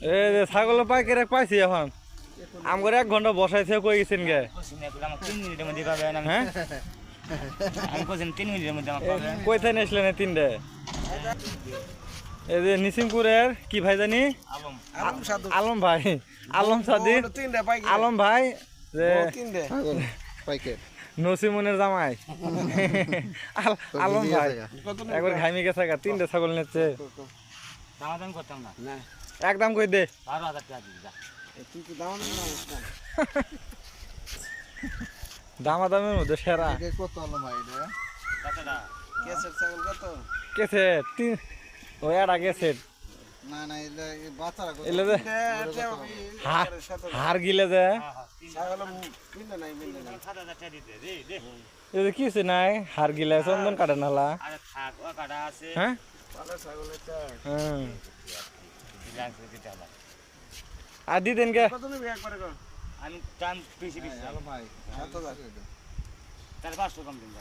এই যে ছাগলের পাইকারি পাইছি এখন আমার 1 ঘন্টা বসাইছে কই গেছেন গে? 3 মিনিটের মধ্যে পাবেন। হ্যাঁ আমি কোচিন 3 মিনিটের মধ্যে আমাকে পাবেন। কইতে নিয়েছিলেন এই 3টে? এই যে নিসিমপুরের কি ভাই জানি? আলম ভাই, আলম সাদিক, আলম ভাই যে নসিমনের জামাই আলম ভাই একবার ঘাইমি গেছে গা 3টে ছাগল নিচ্ছে। দামাদাম করতাম না। একদম কই দে 12,000 টাকা দিবি যা। দামাদামের মধ্যে সেরা কতটা? কেছে ওই আর আগে সেট এলে যে হার গিলে যে 7,000 টাকা দিতে দে দে। এই যে কিছু নাই হার গিলে চন্দন কাটে নালা। আরে থাক ও কাটা আছে। হ্যাঁ দিলাম করে দিতে হবে। আর দিতেন কে? আমি টান বেশি বেশি। তাহলে 500 কম দিন।